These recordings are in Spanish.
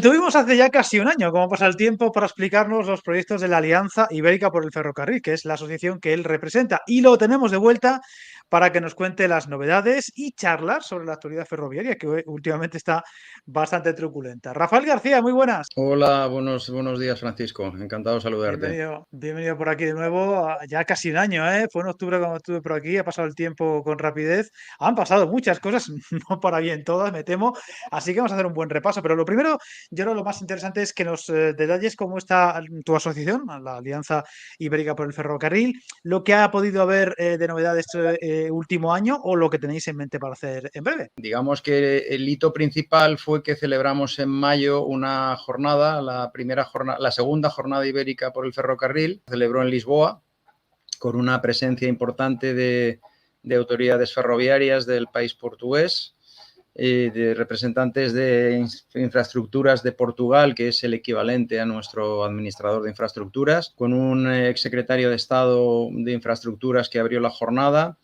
Tuvimos hace ya casi un año, como pasa el tiempo, para explicarnos los proyectos de la Alianza Ibérica por el Ferrocarril, que es la asociación que él representa. Y lo tenemos de vuelta para que nos cuente las novedades y charlar sobre la actualidad ferroviaria, que últimamente está bastante truculenta. Rafael García, muy buenas. Hola, buenos días, Francisco. Encantado de saludarte. Bienvenido por aquí de nuevo. Ya casi un año, ¿eh? Fue en octubre cuando estuve por aquí, ha pasado el tiempo con rapidez. Han pasado muchas cosas, no para bien todas, me temo. Así que vamos a hacer un buen repaso. Pero lo primero, yo creo lo más interesante es que nos detalles cómo está tu asociación, la Alianza Ibérica por el Ferrocarril, lo que ha podido haber de novedades último año o lo que tenéis en mente para hacer en breve. Digamos que el hito principal fue que celebramos en mayo una jornada, la segunda jornada ibérica por el ferrocarril, se celebró en Lisboa con una presencia importante de autoridades ferroviarias del país portugués, de representantes de infraestructuras de Portugal, que es el equivalente a nuestro administrador de infraestructuras, con un exsecretario de Estado de Infraestructuras que abrió la jornada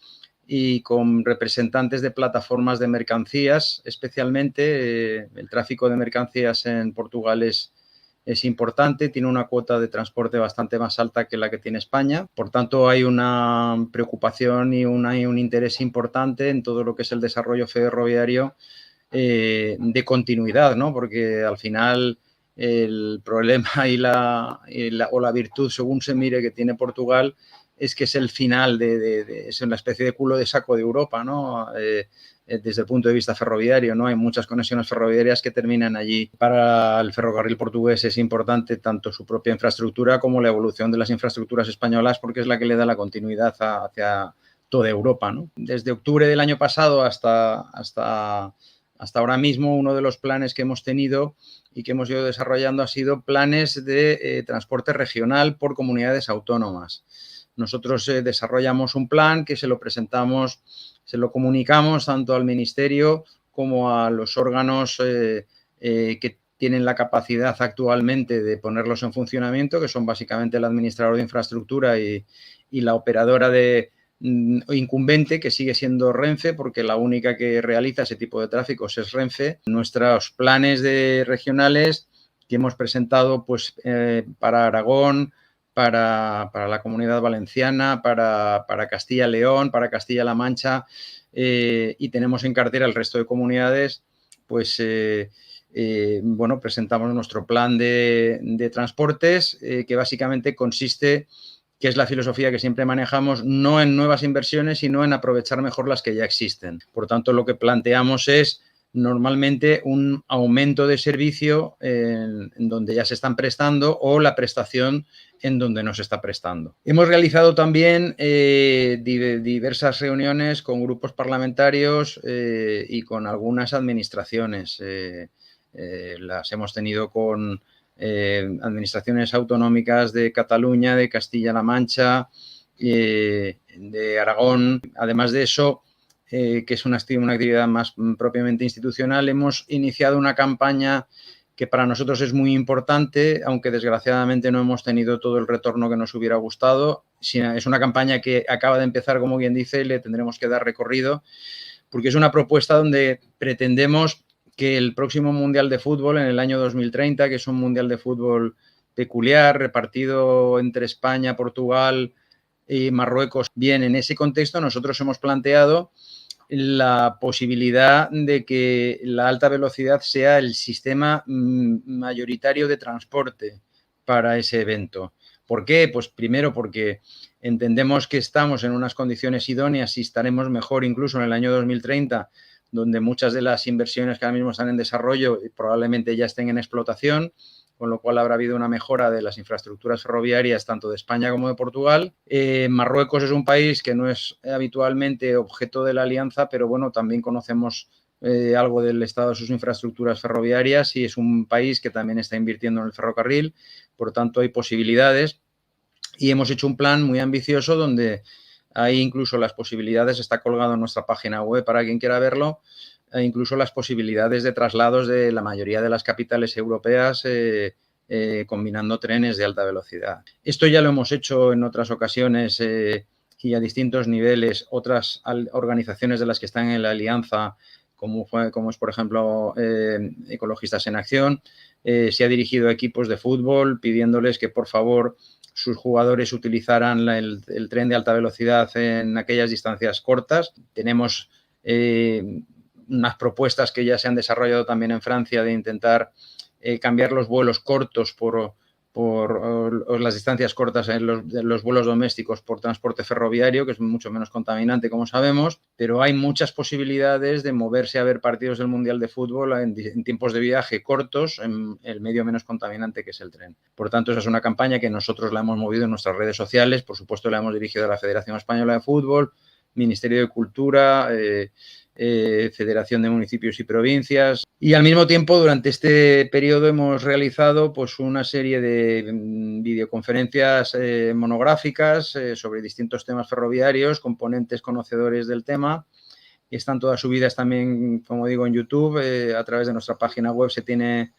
y con representantes de plataformas de mercancías, especialmente el tráfico de mercancías en Portugal es importante, tiene una cuota de transporte bastante más alta que la que tiene España. Por tanto, hay una preocupación y un interés importante en todo lo que es el desarrollo ferroviario de continuidad, ¿no? Porque al final el problema o la virtud, según se mire, que tiene Portugal es que es el final es una especie de culo de saco de Europa, ¿no? Desde el punto de vista ferroviario, ¿no? Hay muchas conexiones ferroviarias que terminan allí. Para el ferrocarril portugués es importante tanto su propia infraestructura como la evolución de las infraestructuras españolas, porque es la que le da la continuidad hacia toda Europa, ¿no? Desde octubre del año pasado hasta ahora mismo, uno de los planes que hemos tenido y que hemos ido desarrollando ha sido planes de transporte regional por comunidades autónomas. Nosotros desarrollamos un plan que se lo presentamos, se lo comunicamos tanto al Ministerio como a los órganos que tienen la capacidad actualmente de ponerlos en funcionamiento, que son básicamente el administrador de infraestructura y la operadora incumbente, que sigue siendo Renfe, porque la única que realiza ese tipo de tráficos es Renfe. Nuestros planes regionales que hemos presentado pues, para Aragón, para la Comunidad Valenciana, para Castilla-León, para Castilla-La Mancha, y tenemos en cartera el resto de comunidades, pues bueno, presentamos nuestro plan de transportes, que básicamente consiste, que es la filosofía que siempre manejamos, no en nuevas inversiones, sino en aprovechar mejor las que ya existen. Por tanto, lo que planteamos es normalmente un aumento de servicio en donde ya se están prestando o la prestación en donde no se está prestando. Hemos realizado también diversas reuniones con grupos parlamentarios y con algunas administraciones. Las hemos tenido con administraciones autonómicas de Cataluña, de Castilla-La Mancha, de Aragón. Además de eso, que es una actividad más propiamente institucional, hemos iniciado una campaña que para nosotros es muy importante, aunque desgraciadamente no hemos tenido todo el retorno que nos hubiera gustado. Es una campaña que acaba de empezar, como bien dice, y le tendremos que dar recorrido, porque es una propuesta donde pretendemos que el próximo Mundial de Fútbol, en el año 2030, que es un Mundial de Fútbol peculiar, repartido entre España, Portugal y Marruecos, bien, en ese contexto nosotros hemos planteado la posibilidad de que la alta velocidad sea el sistema mayoritario de transporte para ese evento. ¿Por qué? Pues primero porque entendemos que estamos en unas condiciones idóneas y estaremos mejor incluso en el año 2030, donde muchas de las inversiones que ahora mismo están en desarrollo probablemente ya estén en explotación, con lo cual habrá habido una mejora de las infraestructuras ferroviarias tanto de España como de Portugal. Marruecos es un país que no es habitualmente objeto de la alianza, pero bueno, también conocemos algo del estado de sus infraestructuras ferroviarias y es un país que también está invirtiendo en el ferrocarril, por tanto hay posibilidades y hemos hecho un plan muy ambicioso donde hay incluso las posibilidades, está colgado en nuestra página web para quien quiera verlo, incluso las posibilidades de traslados de la mayoría de las capitales europeas combinando trenes de alta velocidad. Esto ya lo hemos hecho en otras ocasiones y a distintos niveles. Otras organizaciones de las que están en la alianza, como es, por ejemplo, Ecologistas en Acción, se ha dirigido a equipos de fútbol pidiéndoles que, por favor, sus jugadores utilizaran el tren de alta velocidad en aquellas distancias cortas. Tenemos unas propuestas que ya se han desarrollado también en Francia de intentar cambiar los vuelos cortos por las distancias cortas en los vuelos domésticos por transporte ferroviario, que es mucho menos contaminante, como sabemos, pero hay muchas posibilidades de moverse a ver partidos del Mundial de Fútbol en tiempos de viaje cortos, en el medio menos contaminante que es el tren. Por tanto, esa es una campaña que nosotros la hemos movido en nuestras redes sociales, por supuesto la hemos dirigido a la Federación Española de Fútbol, Ministerio de Cultura, Federación de Municipios y Provincias, y al mismo tiempo durante este periodo hemos realizado pues una serie de videoconferencias monográficas sobre distintos temas ferroviarios con ponentes conocedores del tema, y están todas subidas también, como digo, en YouTube. A través de nuestra página web se tiene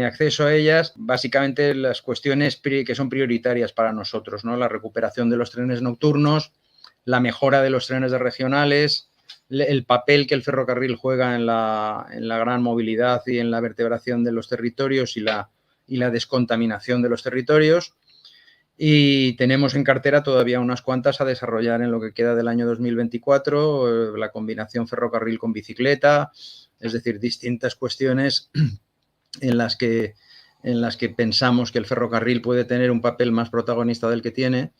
acceso a ellas. Básicamente las cuestiones que son prioritarias para nosotros, ¿no? La recuperación de los trenes nocturnos, la mejora de los trenes de regionales, el papel que el ferrocarril juega en la gran movilidad y en la vertebración de los territorios y la descontaminación de los territorios. Y tenemos en cartera todavía unas cuantas a desarrollar en lo que queda del año 2024, la combinación ferrocarril con bicicleta, es decir, distintas cuestiones en las que pensamos que el ferrocarril puede tener un papel más protagonista del que tiene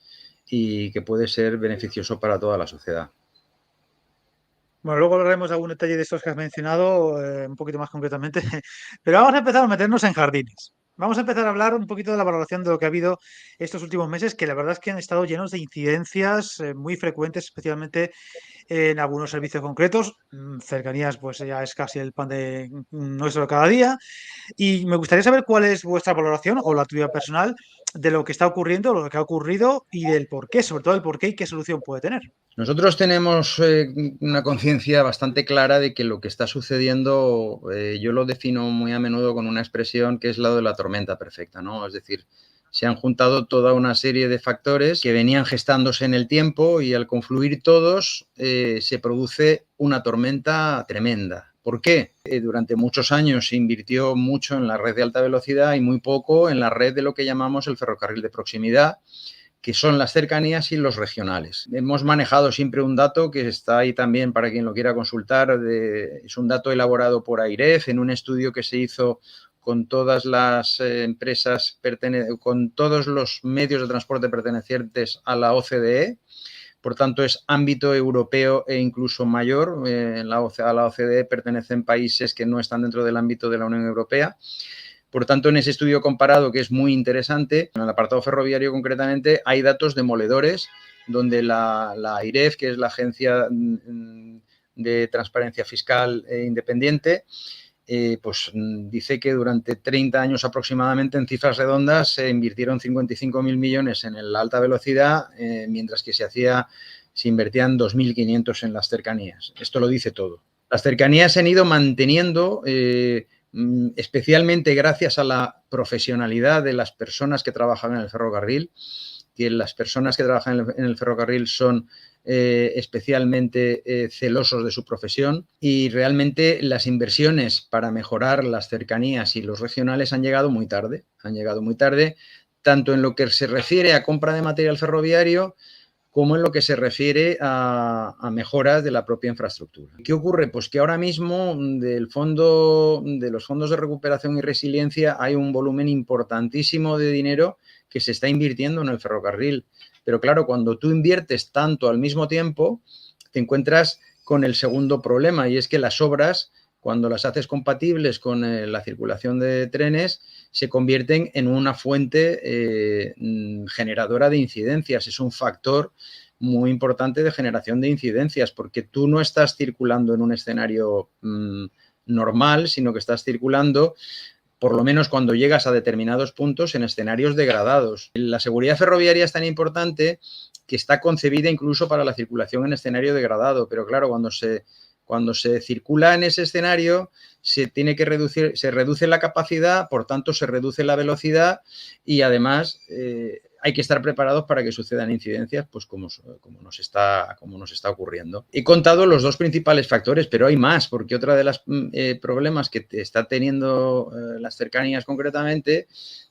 y que puede ser beneficioso para toda la sociedad. Bueno, luego hablaremos de algún detalle de estos que has mencionado, un poquito más concretamente, pero vamos a empezar a meternos en jardines. Vamos a empezar a hablar un poquito de la valoración de lo que ha habido estos últimos meses, que la verdad es que han estado llenos de incidencias muy frecuentes, especialmente en algunos servicios concretos. Cercanías, pues ya es casi el pan de nuestro de cada día. Y me gustaría saber cuál es vuestra valoración o la tuya personal de lo que está ocurriendo, lo que ha ocurrido y del por qué, sobre todo el por qué y qué solución puede tener. Nosotros tenemos una conciencia bastante clara de que lo que está sucediendo, yo lo defino muy a menudo con una expresión que es la de la tormenta perfecta, ¿no? Es decir, se han juntado toda una serie de factores que venían gestándose en el tiempo y al confluir todos se produce una tormenta tremenda. ¿Por qué? Durante muchos años se invirtió mucho en la red de alta velocidad y muy poco en la red de lo que llamamos el ferrocarril de proximidad, que son las cercanías y los regionales. Hemos manejado siempre un dato que está ahí también para quien lo quiera consultar, es un dato elaborado por AIREF en un estudio que se hizo con todas las empresas, con todos los medios de transporte pertenecientes a la OCDE. Por tanto, es ámbito europeo e incluso mayor. A la OCDE pertenecen países que no están dentro del ámbito de la Unión Europea. Por tanto, en ese estudio comparado, que es muy interesante, en el apartado ferroviario concretamente, hay datos demoledores donde la AIREF, que es la Agencia de Transparencia Fiscal Independiente, pues dice que durante 30 años aproximadamente, en cifras redondas, se invirtieron 55.000 millones en la alta velocidad, mientras que se invertían 2.500 en las cercanías. Esto lo dice todo. Las cercanías se han ido manteniendo especialmente gracias a la profesionalidad de las personas que trabajan en el ferrocarril, que las personas que trabajan en el ferrocarril son especialmente celosos de su profesión, y realmente las inversiones para mejorar las cercanías y los regionales han llegado muy tarde, tanto en lo que se refiere a compra de material ferroviario como en lo que se refiere a mejoras de la propia infraestructura. ¿Qué ocurre? Pues que ahora mismo de los fondos de recuperación y resiliencia hay un volumen importantísimo de dinero que se está invirtiendo en el ferrocarril. Pero claro, cuando tú inviertes tanto al mismo tiempo, te encuentras con el segundo problema, y es que las obras, cuando las haces compatibles con la circulación de trenes, se convierten en una fuente generadora de incidencias. Es un factor muy importante de generación de incidencias, porque tú no estás circulando en un escenario normal, sino que estás circulando, por lo menos cuando llegas a determinados puntos, en escenarios degradados. La seguridad ferroviaria es tan importante que está concebida incluso para la circulación en escenario degradado, pero claro, cuando se circula en ese escenario, se reduce la capacidad, por tanto se reduce la velocidad, y además hay que estar preparados para que sucedan incidencias, pues como nos está ocurriendo. He contado los dos principales factores, pero hay más, porque otra de los problemas que está teniendo las cercanías concretamente,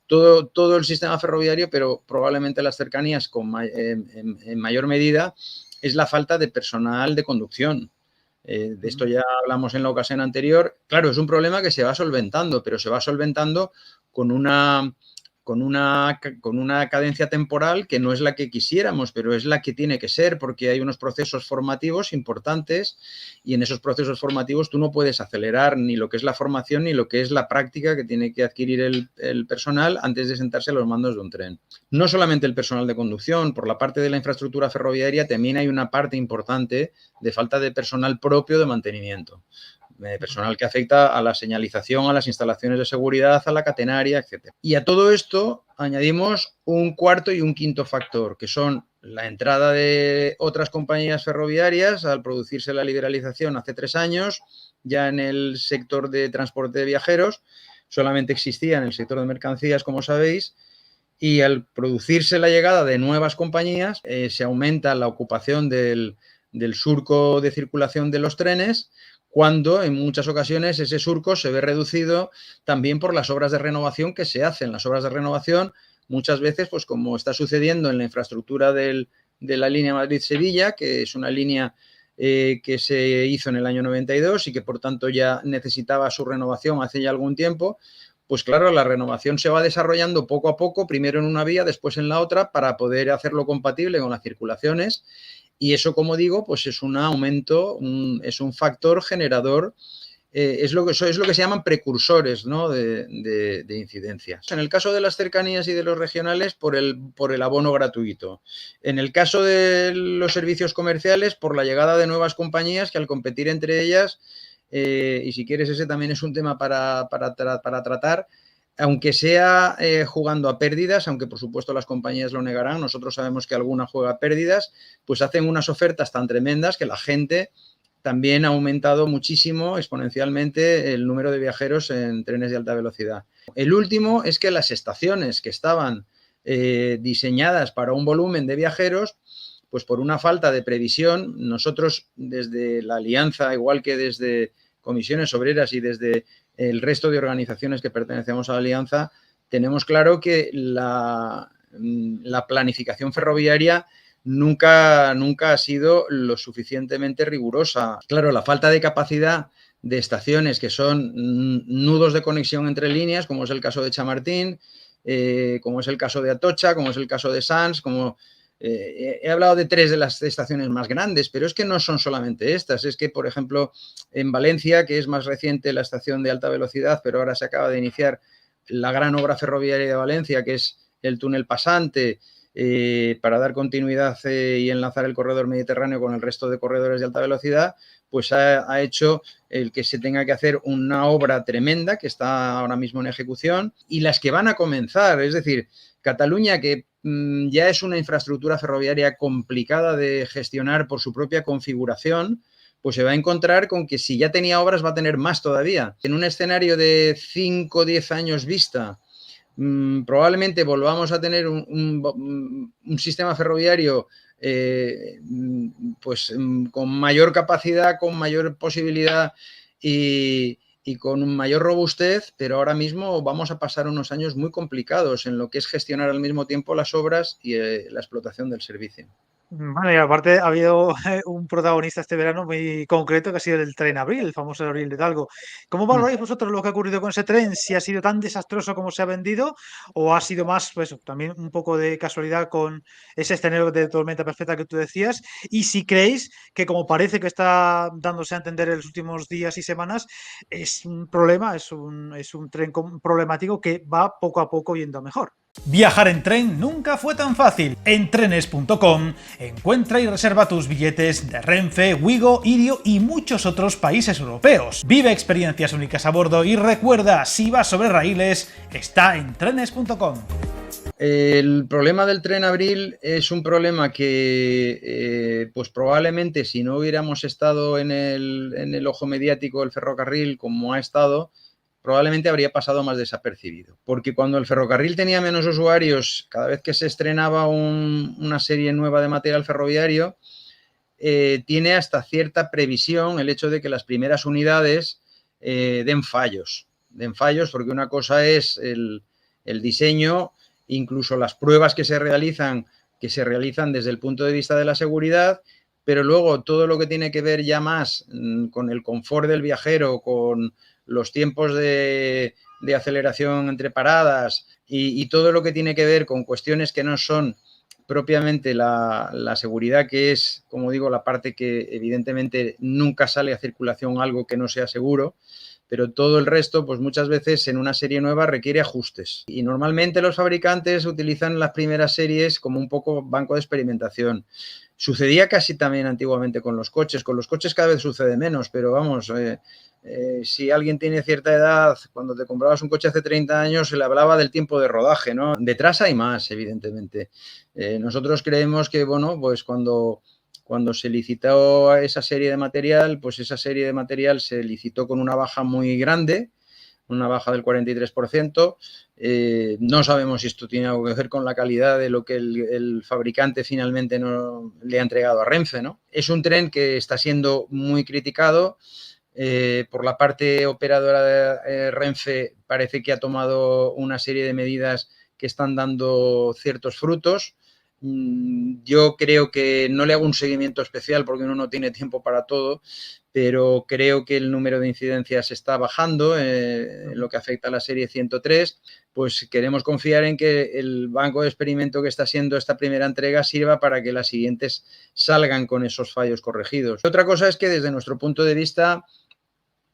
todo el sistema ferroviario, pero probablemente las cercanías en mayor medida, es la falta de personal de conducción. De esto ya hablamos en la ocasión anterior. Claro, es un problema que se va solventando, pero se va solventando con una cadencia temporal que no es la que quisiéramos, pero es la que tiene que ser, porque hay unos procesos formativos importantes y en esos procesos formativos tú no puedes acelerar ni lo que es la formación ni lo que es la práctica que tiene que adquirir el personal antes de sentarse a los mandos de un tren. No solamente el personal de conducción, por la parte de la infraestructura ferroviaria también hay una parte importante de falta de personal propio de mantenimiento. Personal que afecta a la señalización, a las instalaciones de seguridad, a la catenaria, etc. Y a todo esto añadimos un cuarto y un quinto factor, que son la entrada de otras compañías ferroviarias al producirse la liberalización hace 3 años, ya en el sector de transporte de viajeros, solamente existía en el sector de mercancías, como sabéis, y al producirse la llegada de nuevas compañías, se aumenta la ocupación del surco de circulación de los trenes, cuando en muchas ocasiones ese surco se ve reducido también por las obras de renovación que se hacen. Las obras de renovación muchas veces, pues como está sucediendo en la infraestructura de la línea Madrid-Sevilla, que es una línea que se hizo en el año 92 y que por tanto ya necesitaba su renovación hace ya algún tiempo, pues claro, la renovación se va desarrollando poco a poco, primero en una vía, después en la otra, para poder hacerlo compatible con las circulaciones. Y eso, como digo, pues es un aumento, es un factor generador, es lo que se llaman precursores, ¿no?, de incidencias. En el caso de las cercanías y de los regionales, por el abono gratuito. En el caso de los servicios comerciales, por la llegada de nuevas compañías que al competir entre ellas, y si quieres ese también es un tema para tratar, aunque sea jugando a pérdidas, aunque por supuesto las compañías lo negarán, nosotros sabemos que alguna juega a pérdidas, pues hacen unas ofertas tan tremendas que la gente también ha aumentado muchísimo, exponencialmente, el número de viajeros en trenes de alta velocidad. El último es que las estaciones que estaban diseñadas para un volumen de viajeros, pues por una falta de previsión, nosotros desde la Alianza, igual que desde Comisiones Obreras y desde el resto de organizaciones que pertenecemos a la Alianza, tenemos claro que la planificación ferroviaria nunca ha sido lo suficientemente rigurosa. Claro, la falta de capacidad de estaciones que son nudos de conexión entre líneas, como es el caso de Chamartín, como es el caso de Atocha, como es el caso de Sants, he hablado de 3 de las estaciones más grandes, pero es que no son solamente estas. Es que, por ejemplo, en Valencia, que es más reciente la estación de alta velocidad, pero ahora se acaba de iniciar la gran obra ferroviaria de Valencia, que es el túnel pasante, para dar continuidad y enlazar el corredor mediterráneo con el resto de corredores de alta velocidad, pues ha hecho el que se tenga que hacer una obra tremenda que está ahora mismo en ejecución, y las que van a comenzar, es decir, Cataluña, que ya es una infraestructura ferroviaria complicada de gestionar por su propia configuración, pues se va a encontrar con que si ya tenía obras va a tener más todavía. En un escenario de 5 o 10 años vista, probablemente volvamos a tener un sistema ferroviario pues con mayor capacidad, con mayor posibilidad y con mayor robustez, pero ahora mismo vamos a pasar unos años muy complicados en lo que es gestionar al mismo tiempo las obras y la explotación del servicio. Bueno, y aparte ha habido un protagonista este verano muy concreto que ha sido el tren Abril, el famoso Abril de Talgo. ¿Cómo valoráis vosotros lo que ha ocurrido con ese tren? ¿Si ha sido tan desastroso como se ha vendido o ha sido más, pues también un poco de casualidad con ese escenario de tormenta perfecta que tú decías? Y si creéis que, como parece que está dándose a entender en los últimos días y semanas, es un problema, es un tren problemático que va poco a poco yendo a mejor. Viajar en tren nunca fue tan fácil. En trenes.com encuentra y reserva tus billetes de Renfe, Wigo, Irio y muchos otros países europeos. Vive experiencias únicas a bordo y recuerda, si vas sobre raíles, está en trenes.com. El problema del tren Abril es un problema que pues probablemente si no hubiéramos estado en el ojo mediático del ferrocarril como ha estado, probablemente habría pasado más desapercibido. Porque cuando el ferrocarril tenía menos usuarios, cada vez que se estrenaba una serie nueva de material ferroviario, tiene hasta cierta previsión el hecho de que las primeras unidades den fallos, porque una cosa es el diseño, incluso las pruebas que se realizan desde el punto de vista de la seguridad, pero luego todo lo que tiene que ver ya más con el confort del viajero, con los tiempos de aceleración entre paradas y todo lo que tiene que ver con cuestiones que no son propiamente la seguridad, que es, como digo, la parte que evidentemente nunca sale a circulación algo que no sea seguro, pero todo el resto, pues muchas veces en una serie nueva requiere ajustes. Y normalmente los fabricantes utilizan las primeras series como un poco banco de experimentación. Sucedía casi también antiguamente con los coches cada vez sucede menos, pero vamos, si alguien tiene cierta edad, cuando te comprabas un coche hace 30 años se le hablaba del tiempo de rodaje, ¿no? Detrás hay más, evidentemente. Nosotros creemos que, bueno, pues cuando se licitó esa serie de material, pues esa serie de material se licitó con una baja muy grande, una baja del 43%. No sabemos si esto tiene algo que ver con la calidad de lo que el fabricante finalmente no le ha entregado a Renfe, ¿no? Es un tren que está siendo muy criticado. Por la parte operadora de Renfe parece que ha tomado una serie de medidas que están dando ciertos frutos. Yo creo que no le hago un seguimiento especial porque uno no tiene tiempo para todo, pero creo que el número de incidencias está bajando en lo que afecta a la serie 103. Pues queremos confiar en que el banco de experimento que está siendo esta primera entrega sirva para que las siguientes salgan con esos fallos corregidos. Otra cosa es que desde nuestro punto de vista,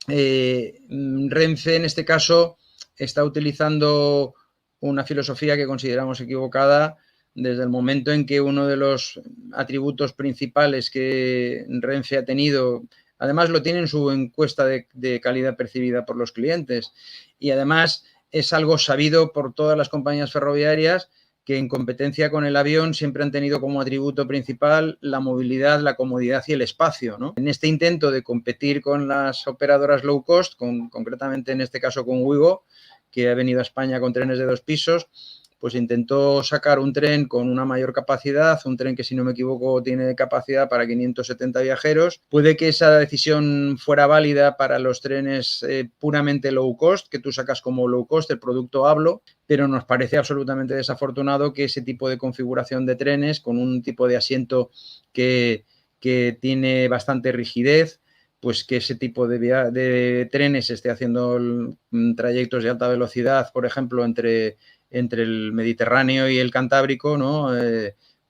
Renfe en este caso está utilizando una filosofía que consideramos equivocada desde el momento en que uno de los atributos principales que Renfe ha tenido, además lo tiene en su encuesta de calidad percibida por los clientes, y además es algo sabido por todas las compañías ferroviarias, que en competencia con el avión siempre han tenido como atributo principal la movilidad, la comodidad y el espacio, ¿no? En este intento de competir con las operadoras low cost, concretamente en este caso con Wigo, que ha venido a España con trenes de 2 pisos, pues intentó sacar un tren con una mayor capacidad, un tren que, si no me equivoco, tiene capacidad para 570 viajeros. Puede que esa decisión fuera válida para los trenes puramente low cost, que tú sacas como low cost, el producto hablo, pero nos parece absolutamente desafortunado que ese tipo de configuración de trenes, con un tipo de asiento que tiene bastante rigidez, pues que ese tipo de trenes esté haciendo trayectos de alta velocidad, por ejemplo, entre el Mediterráneo y el Cantábrico, ¿no?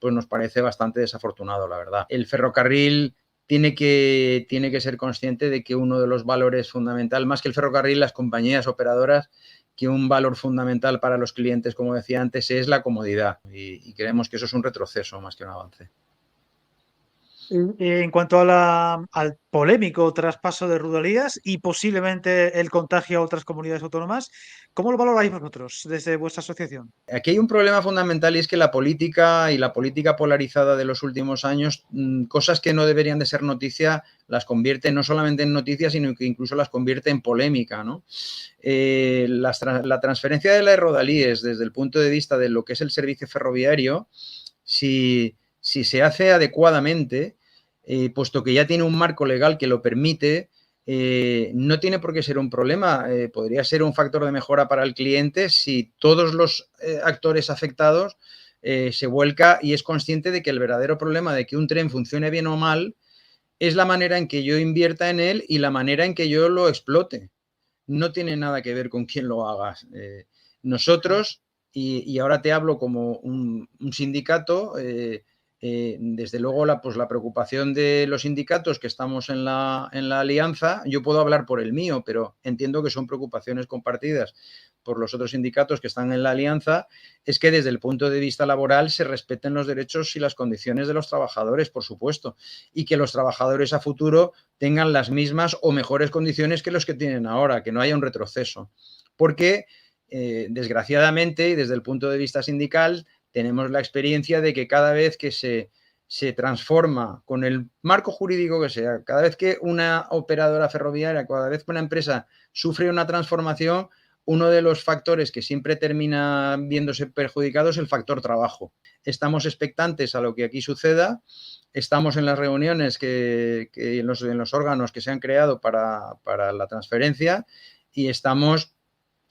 Pues nos parece bastante desafortunado, la verdad. El ferrocarril tiene que ser consciente de que uno de los valores fundamentales, más que el ferrocarril, las compañías operadoras, que un valor fundamental para los clientes, como decía antes, es la comodidad. Y creemos que eso es un retroceso más que un avance. En cuanto al polémico traspaso de Rodalías y posiblemente el contagio a otras comunidades autónomas, ¿cómo lo valoráis vosotros desde vuestra asociación? Aquí hay un problema fundamental, y es que la política polarizada de los últimos años, cosas que no deberían de ser noticia, las convierte no solamente en noticia, sino que incluso las convierte en polémica, ¿no? La transferencia de las Rodalíes desde el punto de vista de lo que es el servicio ferroviario, si se hace adecuadamente, puesto que ya tiene un marco legal que lo permite, no tiene por qué ser un problema. Podría ser un factor de mejora para el cliente si todos los actores afectados se vuelca y es consciente de que el verdadero problema de que un tren funcione bien o mal es la manera en que yo invierta en él y la manera en que yo lo explote. No tiene nada que ver con quién lo haga. Nosotros, y ahora te hablo como un sindicato, desde luego la preocupación de los sindicatos que estamos en la alianza, yo puedo hablar por el mío, pero entiendo que son preocupaciones compartidas por los otros sindicatos que están en la alianza, es que desde el punto de vista laboral se respeten los derechos y las condiciones de los trabajadores, por supuesto, y que los trabajadores a futuro tengan las mismas o mejores condiciones que los que tienen ahora, que no haya un retroceso. Porque, desgraciadamente, y desde el punto de vista sindical, tenemos la experiencia de que cada vez que se se transforma con el marco jurídico que sea, cada vez que una operadora ferroviaria, cada vez que una empresa sufre una transformación, uno de los factores que siempre termina viéndose perjudicado es el factor trabajo. Estamos expectantes a lo que aquí suceda, estamos en las reuniones en los órganos que se han creado para la transferencia y estamos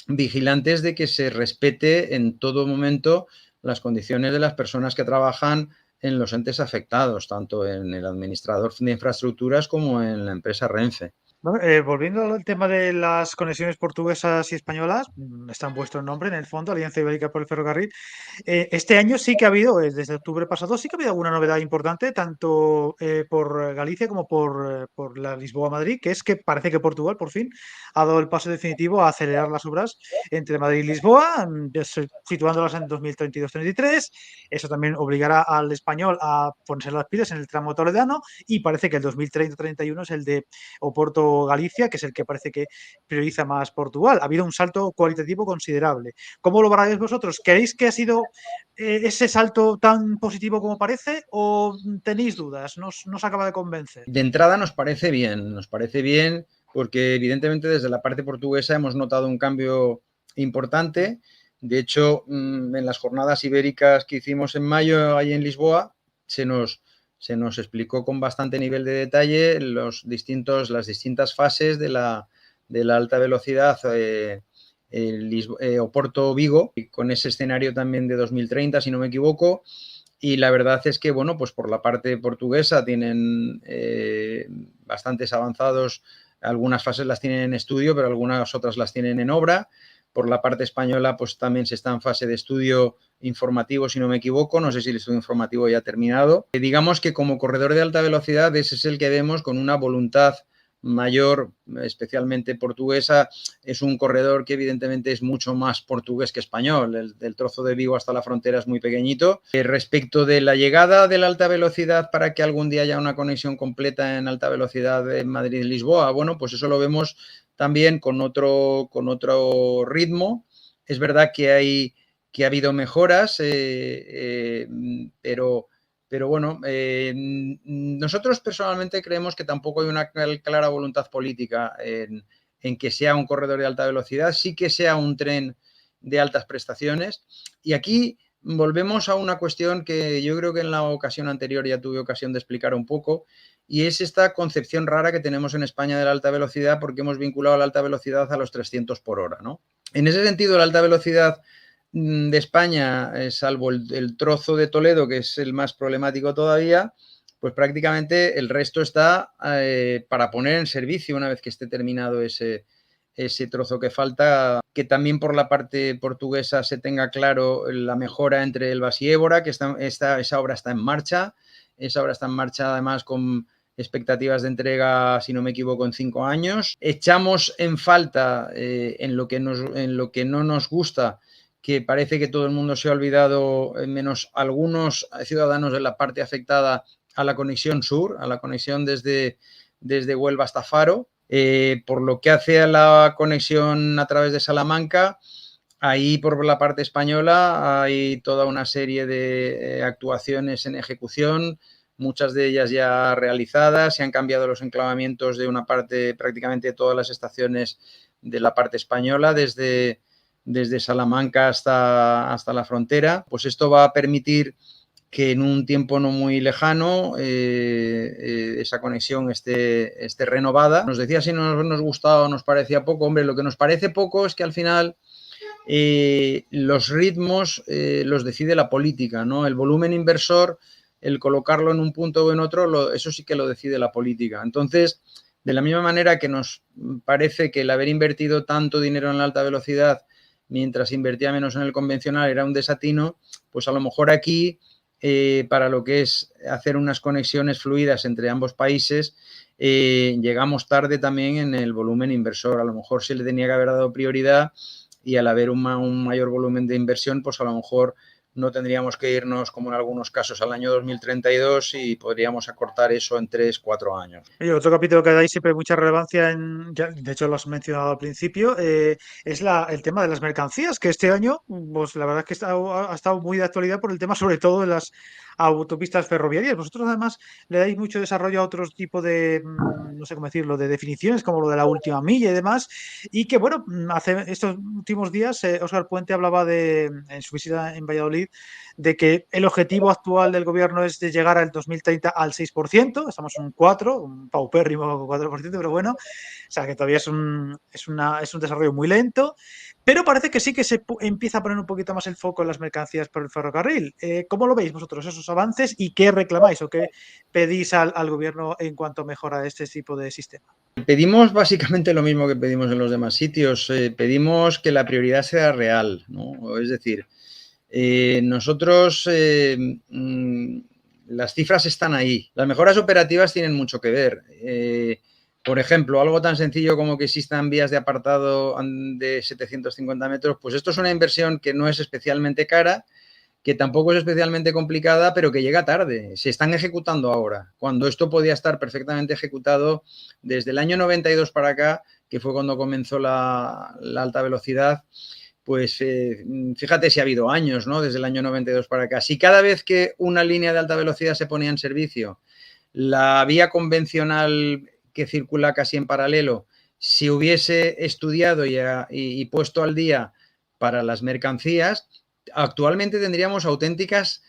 vigilantes de que se respete en todo momento las condiciones de las personas que trabajan en los entes afectados, tanto en el administrador de infraestructuras como en la empresa Renfe. Bueno, volviendo al tema de las conexiones portuguesas y españolas, está en vuestro nombre, en el fondo, Alianza Ibérica por el Ferrocarril. Este año sí que ha habido, desde octubre pasado, sí que ha habido alguna novedad importante, tanto por Galicia como por la Lisboa-Madrid, que es que parece que Portugal, por fin, ha dado el paso definitivo a acelerar las obras entre Madrid y Lisboa, situándolas en 2032-33. Eso también obligará al español a ponerse las pilas en el tramo toledano y parece que el 2030-31 es el de Oporto-Galicia, que es el que parece que prioriza más Portugal. Ha habido un salto cualitativo considerable. ¿Cómo lo valoráis vosotros? ¿Creéis que ha sido ese salto tan positivo como parece o tenéis dudas? ¿No os acaba de convencer? De entrada nos parece bien porque evidentemente desde la parte portuguesa hemos notado un cambio importante. De hecho, en las jornadas ibéricas que hicimos en mayo ahí en Lisboa, se nos explicó con bastante nivel de detalle las distintas fases de la alta velocidad Oporto-Vigo, con ese escenario también de 2030, si no me equivoco. Y la verdad es que, bueno, pues por la parte portuguesa tienen bastantes avanzados, algunas fases las tienen en estudio, pero algunas otras las tienen en obra. Por la parte española, pues también se está en fase de estudio informativo, si no me equivoco. No sé si el estudio informativo ya ha terminado. Digamos que como corredor de alta velocidad, ese es el que vemos con una voluntad mayor, especialmente portuguesa. Es un corredor que evidentemente es mucho más portugués que español. El trozo de Vigo hasta la frontera es muy pequeñito. Respecto de la llegada de la alta velocidad para que algún día haya una conexión completa en alta velocidad en Madrid-Lisboa, bueno, pues eso lo vemos también con otro ritmo. Es verdad que ha habido mejoras, pero bueno, nosotros personalmente creemos que tampoco hay una clara voluntad política en que sea un corredor de alta velocidad, sí que sea un tren de altas prestaciones. Y aquí volvemos a una cuestión que yo creo que en la ocasión anterior ya tuve ocasión de explicar un poco, y es esta concepción rara que tenemos en España de la alta velocidad porque hemos vinculado la alta velocidad a los 300 por hora, ¿no? En ese sentido, la alta velocidad de España, salvo el trozo de Toledo, que es el más problemático todavía, pues prácticamente el resto está para poner en servicio una vez que esté terminado ese trozo que falta, que también por la parte portuguesa se tenga claro la mejora entre Elvas y Évora, que esa obra está en marcha. Esa obra está en marcha además con expectativas de entrega, si no me equivoco, en 5 años. Echamos en falta en lo que no nos gusta, que parece que todo el mundo se ha olvidado, menos algunos ciudadanos de la parte afectada, a la conexión sur, a la conexión desde Huelva hasta Faro. Por lo que hace a la conexión a través de Salamanca, ahí por la parte española hay toda una serie de actuaciones en ejecución, muchas de ellas ya realizadas. Se han cambiado los enclavamientos de una parte, prácticamente todas las estaciones de la parte española, desde Salamanca hasta la frontera. Pues esto va a permitir que en un tiempo no muy lejano esa conexión esté renovada. Nos decía si nos gustaba o nos parecía poco. Hombre, lo que nos parece poco es que al final los ritmos los decide la política, ¿no? El volumen inversor, el colocarlo en un punto o en otro, eso sí que lo decide la política. Entonces, de la misma manera que nos parece que el haber invertido tanto dinero en la alta velocidad mientras invertía menos en el convencional era un desatino, pues a lo mejor aquí, para lo que es hacer unas conexiones fluidas entre ambos países, llegamos tarde también en el volumen inversor. A lo mejor se le tenía que haber dado prioridad y al haber un mayor volumen de inversión, pues a lo mejor no tendríamos que irnos, como en algunos casos, al año 2032 y podríamos acortar eso en 3-4 años. Y otro capítulo que dais siempre mucha relevancia, de hecho lo has mencionado al principio, es el tema de las mercancías, que este año, pues la verdad es que ha estado muy de actualidad por el tema sobre todo de las autopistas ferroviarias. Vosotros además le dais mucho desarrollo a otros tipos de, no sé cómo decirlo, de definiciones, como lo de la última milla y demás, y que bueno, hace estos últimos días Óscar Puente hablaba en su visita en Valladolid, de que el objetivo actual del gobierno es de llegar al 2030 al 6%, estamos en un 4%, un paupérrimo 4%, pero bueno, o sea que todavía es un desarrollo muy lento, pero parece que sí que empieza a poner un poquito más el foco en las mercancías por el ferrocarril. ¿Cómo lo veis vosotros esos avances y qué reclamáis o qué pedís al gobierno en cuanto a mejora de este tipo de sistema? Pedimos básicamente lo mismo que pedimos en los demás sitios. Pedimos que la prioridad sea real, ¿no? Es decir, nosotros las cifras están ahí. Las mejoras operativas tienen mucho que ver. Por ejemplo, algo tan sencillo como que existan vías de apartado de 750 metros, pues esto es una inversión que no es especialmente cara, que tampoco es especialmente complicada, pero que llega tarde. Se están ejecutando ahora, cuando esto podía estar perfectamente ejecutado desde el año 92 para acá, que fue cuando comenzó la alta velocidad. Pues fíjate si ha habido años, ¿no? Desde el año 92 para acá. Si cada vez que una línea de alta velocidad se ponía en servicio, la vía convencional que circula casi en paralelo se hubiese estudiado y puesto al día para las mercancías, actualmente tendríamos auténticas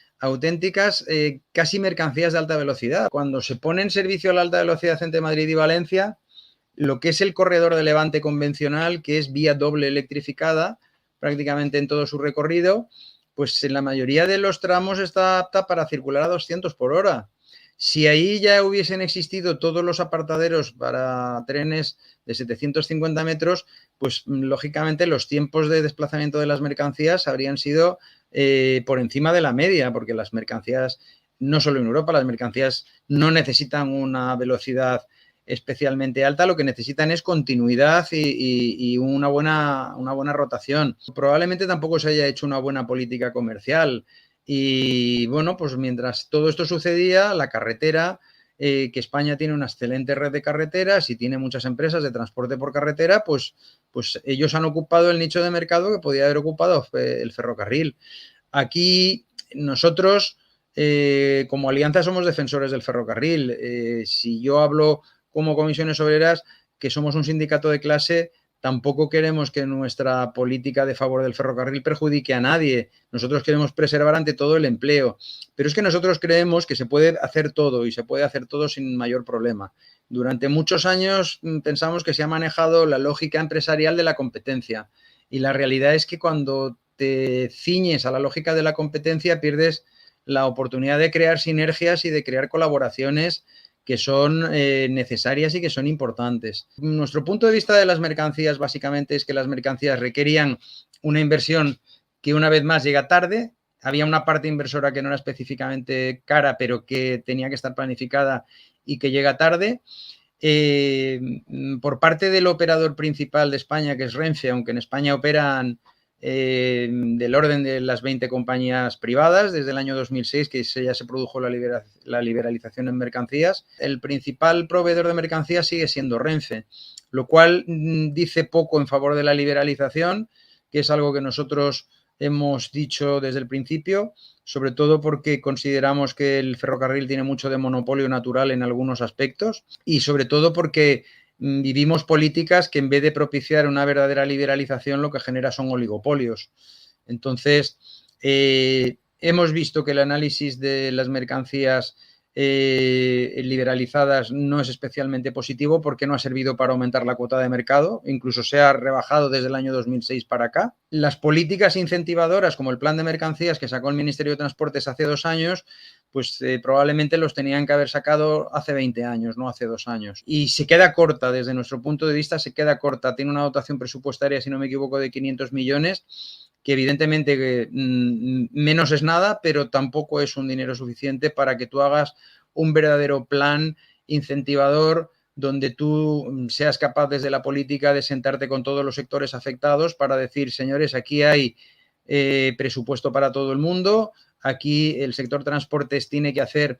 casi mercancías de alta velocidad. Cuando se pone en servicio la alta velocidad entre Madrid y Valencia, lo que es el corredor de levante convencional, que es vía doble electrificada, prácticamente en todo su recorrido, pues en la mayoría de los tramos está apta para circular a 200 por hora. Si ahí ya hubiesen existido todos los apartaderos para trenes de 750 metros, pues lógicamente los tiempos de desplazamiento de las mercancías habrían sido por encima de la media, porque las mercancías, no solo en Europa, las mercancías no necesitan una velocidad especialmente alta, lo que necesitan es continuidad y una buena rotación. Probablemente tampoco se haya hecho una buena política comercial. Y bueno, pues mientras todo esto sucedía, la carretera, que España tiene una excelente red de carreteras y tiene muchas empresas de transporte por carretera, pues ellos han ocupado el nicho de mercado que podía haber ocupado el ferrocarril. Aquí nosotros, como Alianza, somos defensores del ferrocarril. Si yo hablo como comisiones obreras, que somos un sindicato de clase, tampoco queremos que nuestra política de favor del ferrocarril perjudique a nadie. Nosotros queremos preservar ante todo el empleo. Pero es que nosotros creemos que se puede hacer todo y se puede hacer todo sin mayor problema. Durante muchos años pensamos que se ha manejado la lógica empresarial de la competencia. Y la realidad es que cuando te ciñes a la lógica de la competencia pierdes la oportunidad de crear sinergias y de crear colaboraciones que son necesarias y que son importantes. Nuestro punto de vista de las mercancías básicamente es que las mercancías requerían una inversión que una vez más llega tarde. Había una parte inversora que no era específicamente cara, pero que tenía que estar planificada y que llega tarde. Por parte del operador principal de España, que es Renfe, aunque en España operan del orden de las 20 compañías privadas desde el año 2006, que ya se produjo la liberalización en mercancías. El principal proveedor de mercancías sigue siendo Renfe, lo cual dice poco en favor de la liberalización, que es algo que nosotros hemos dicho desde el principio, sobre todo porque consideramos que el ferrocarril tiene mucho de monopolio natural en algunos aspectos y sobre todo porque vivimos políticas que en vez de propiciar una verdadera liberalización lo que genera son oligopolios. Entonces, hemos visto que el análisis de las mercancías liberalizadas no es especialmente positivo porque no ha servido para aumentar la cuota de mercado, incluso se ha rebajado desde el año 2006 para acá. Las políticas incentivadoras como el plan de mercancías que sacó el Ministerio de Transportes hace 2 años, pues probablemente los tenían que haber sacado hace 20 años, no hace 2 años. Y se queda corta, desde nuestro punto de vista se queda corta. Tiene una dotación presupuestaria, si no me equivoco, de 500 millones, que evidentemente menos es nada, pero tampoco es un dinero suficiente para que tú hagas un verdadero plan incentivador donde tú seas capaz desde la política de sentarte con todos los sectores afectados para decir, señores, aquí hay presupuesto para todo el mundo. Aquí el sector transportes tiene que hacer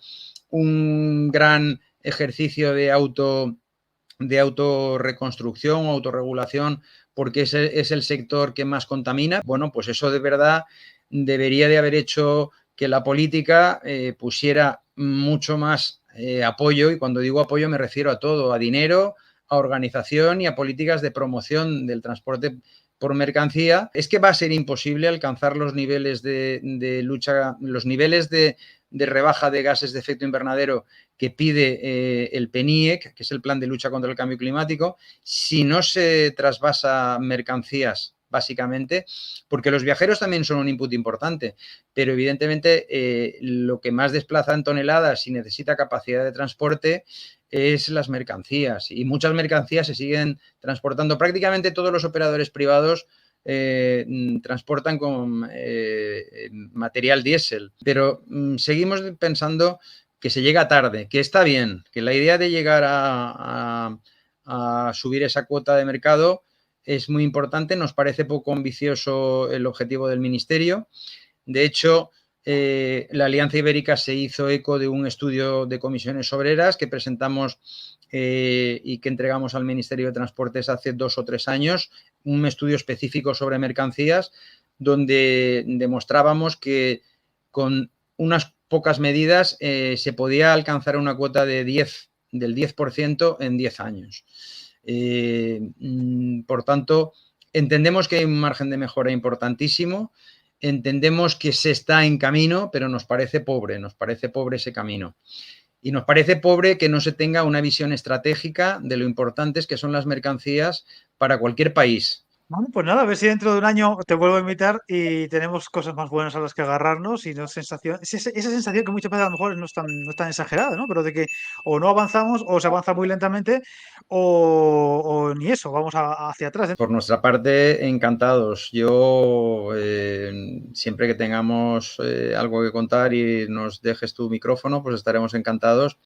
un gran ejercicio de autorreconstrucción, autorregulación, porque es el sector que más contamina. Bueno, pues eso de verdad debería de haber hecho que la política pusiera mucho más apoyo, y cuando digo apoyo me refiero a todo, a dinero, a organización y a políticas de promoción del transporte por mercancía. Es que va a ser imposible alcanzar los niveles de lucha, los niveles de rebaja de gases de efecto invernadero que pide el PNIEC, que es el Plan de Lucha contra el Cambio Climático, si no se trasvasa mercancías, básicamente, porque los viajeros también son un input importante, pero evidentemente lo que más desplaza en toneladas y necesita capacidad de transporte es las mercancías, y muchas mercancías se siguen transportando. Prácticamente todos los operadores privados transportan con material diésel, pero seguimos pensando que se llega tarde, que está bien, que la idea de llegar a subir esa cuota de mercado es muy importante. Nos parece poco ambicioso el objetivo del Ministerio. De hecho, la Alianza Ibérica se hizo eco de un estudio de comisiones obreras que presentamos y que entregamos al Ministerio de Transportes hace 2 o 3 años, un estudio específico sobre mercancías, donde demostrábamos que con unas pocas medidas se podía alcanzar una cuota del 10% en 10 años. Por tanto, entendemos que hay un margen de mejora importantísimo. Entendemos que se está en camino, pero nos parece pobre ese camino. Y nos parece pobre que no se tenga una visión estratégica de lo importantes que son las mercancías para cualquier país. Bueno, pues nada, a ver si dentro de un año te vuelvo a invitar y tenemos cosas más buenas a las que agarrarnos y no sensación, esa sensación que muchas veces a lo mejor no es tan exagerada, ¿no? Pero de que o no avanzamos o se avanza muy lentamente o ni eso, vamos hacia atrás. Por nuestra parte, encantados. Yo, siempre que tengamos algo que contar y nos dejes tu micrófono, pues estaremos encantados.